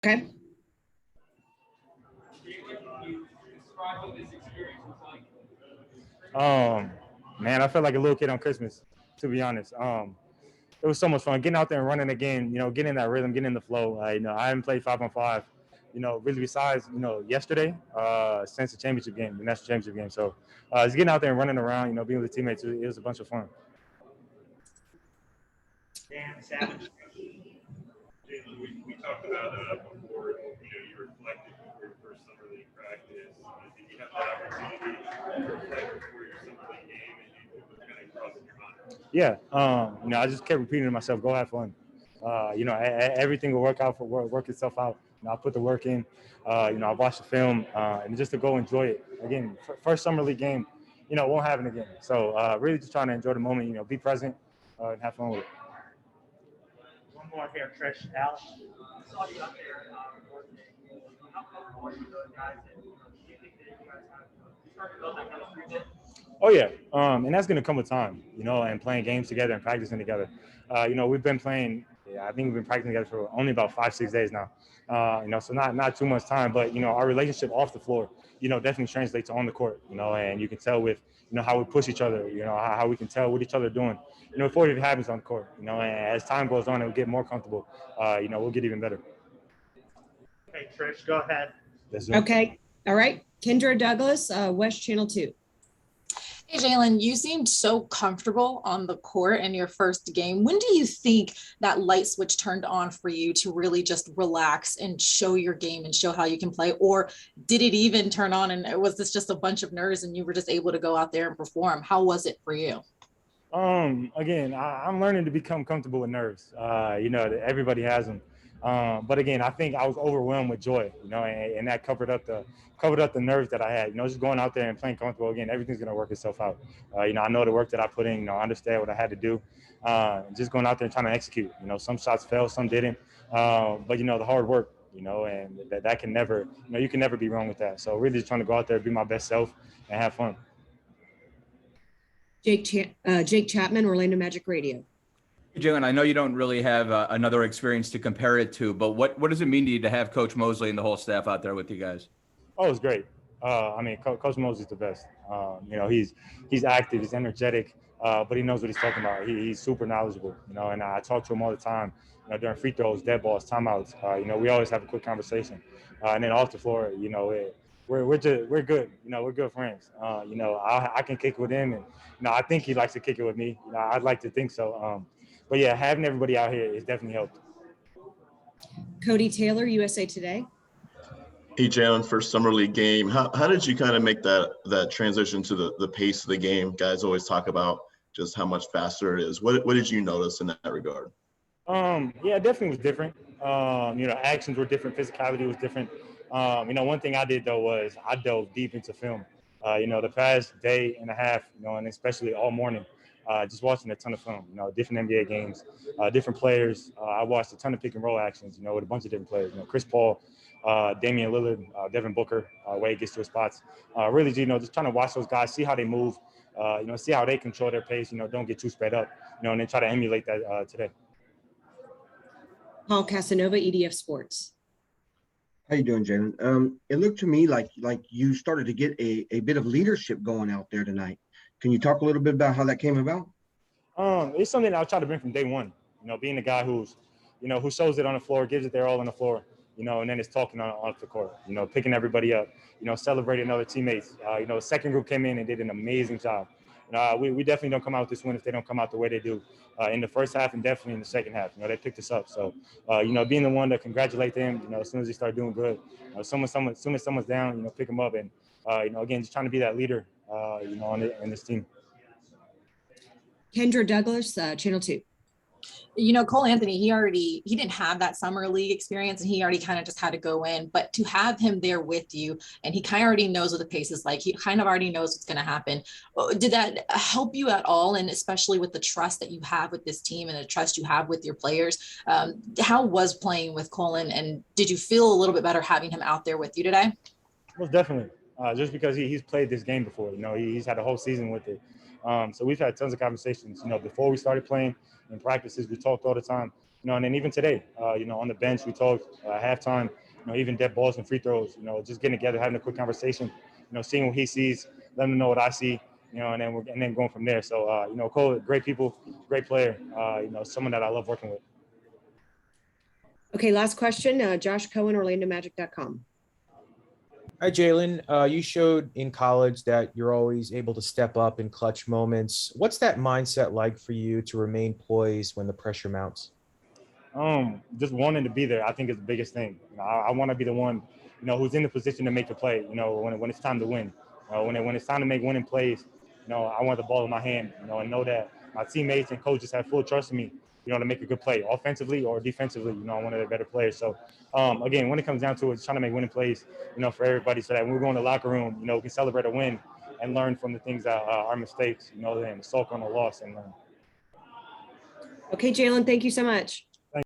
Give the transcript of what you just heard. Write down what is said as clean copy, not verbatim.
Okay. Um, Man, I felt like a little kid on Christmas, to be honest. It was so much fun getting out there and running again. Getting in that rhythm, getting in the flow. I haven't played 5-on-5. Really besides yesterday, since the championship game, the national championship game. So, just getting out there and running around. Being with the teammates, it was a bunch of fun. Dan Savage. Jalen, we talked about before, you reflected before your first summer league practice. Did you have that opportunity to reflect before your summer league game, and what was kind of crossing your mind? Yeah. I just kept repeating to myself, "Go have fun." Everything will work itself out. I put the work in. I watched the film, and just to go enjoy it again. First summer league game, won't happen again. So really just trying to enjoy the moment. Be present and have fun with it. One more here, Trish. Alex. I saw you up there how comfortable are you with those guys? And do you think that you guys have started to build that chemistry a bit? Oh yeah, and that's gonna come with time, and playing games together and practicing together. We've been playing. Yeah, I think we've been practicing together for only about 5-6 days now. So not too much time, but our relationship off the floor, definitely translates on the court. And you can tell with how we push each other. How we can tell what each other are doing. Before it even happens on the court. And as time goes on, it will get more comfortable. We'll get even better. Okay, Trish, go ahead. Okay. All right. Kendra Douglas, West Channel 2. Hey, Jalen, you seemed so comfortable on the court in your first game. When do you think that light switch turned on for you to really just relax and show your game and show how you can play? Or did it even turn on and was this just a bunch of nerves and you were just able to go out there and perform? How was it for you? Again, I'm learning to become comfortable with nerves. Everybody has them. But again, I think I was overwhelmed with joy, and that covered up the nerves that I had. Just going out there and playing comfortable again, everything's gonna work itself out. I know the work that I put in. I understand what I had to do. Just going out there and trying to execute. Some shots fell, some didn't. But the hard work. And that can never. You can never be wrong with that. So really, just trying to go out there, be my best self, and have fun. Jake Chapman, Orlando Magic Radio. Jalen, I know you don't really have another experience to compare it to, but what does it mean to you to have Coach Mosley and the whole staff out there with you guys? Oh, it's great. Coach Mosley's the best. He's active, he's energetic, but he knows what he's talking about. He's super knowledgeable, and I talk to him all the time, during free throws, dead balls, timeouts. We always have a quick conversation. And then off the floor, we're good. We're good friends. I can kick with him, and I think he likes to kick it with me. I'd like to think so. But yeah, having everybody out here has definitely helped. Cody Taylor, USA Today. Hey, Jalen, first summer league game. How did you kind of make that transition to the pace of the game? Guys always talk about just how much faster it is. What did you notice in that regard? Yeah, it definitely was different. Actions were different. Physicality was different. One thing I did though was I dove deep into film. The past day and a half, and especially all morning, just watching a ton of film. Different NBA games, different players. I watched a ton of pick and roll actions. With a bunch of different players. Chris Paul, Damian Lillard, Devin Booker, where he gets to his spots. Really, just trying to watch those guys, see how they move. See how they control their pace. Don't get too sped up. And then try to emulate that today. Paul Casanova, EDF Sports. How you doing, Jalen? It looked to me like you started to get a bit of leadership going out there tonight. Can you talk a little bit about how that came about? It's something that I try to bring from day one. Being the guy who shows it on the floor, gives it their all on the floor, and then it's talking off the court, picking everybody up, celebrating other teammates. The second group came in and did an amazing job. We definitely don't come out with this win if they don't come out the way they do in the first half and definitely in the second half. They picked us up. So, being the one to congratulate them, as soon as they start doing good, as soon as someone's down, pick them up. And, again, just trying to be that leader, in this team. Kendra Douglas, Channel 2. Cole Anthony, he didn't have that summer league experience and he already kind of just had to go in, but to have him there with you and he kind of already knows what the pace is like. He kind of already knows what's going to happen. Did that help you at all? And especially with the trust that you have with this team and the trust you have with your players, how was playing with Cole and did you feel a little bit better having him out there with you today? Most definitely. Just because he's played this game before, he's had a whole season with it. So we've had tons of conversations, before we started playing in practices. We talked all the time. You know, and then even today, you know, on the bench, we talked halftime, you know, even dead balls and free throws, you know, just getting together, having a quick conversation, you know, seeing what he sees, letting him know what I see, you know, and then going from there. So, you know, Cole, great people, great player, you know, someone that I love working with. Okay, last question. Josh Cohen, OrlandoMagic.com. Hi, Jalen. You showed in college that you're always able to step up in clutch moments. What's that mindset like for you to remain poised when the pressure mounts? Just wanting to be there, I think is the biggest thing. You know, I want to be the one, you know, who's in the position to make the play. You know, when it's time to win, when it's time to make winning plays, you know, I want the ball in my hand. You know, and know that my teammates and coaches have full trust in me. You know, to make a good play, offensively or defensively. You know, I'm one of their better players. So, again, when it comes down to it, it's trying to make winning plays. You know, for everybody, so that when we go in the locker room, you know, we can celebrate a win and learn from the things that our mistakes. You know, and sulk on a loss and learn. Okay, Jalen, thank you so much.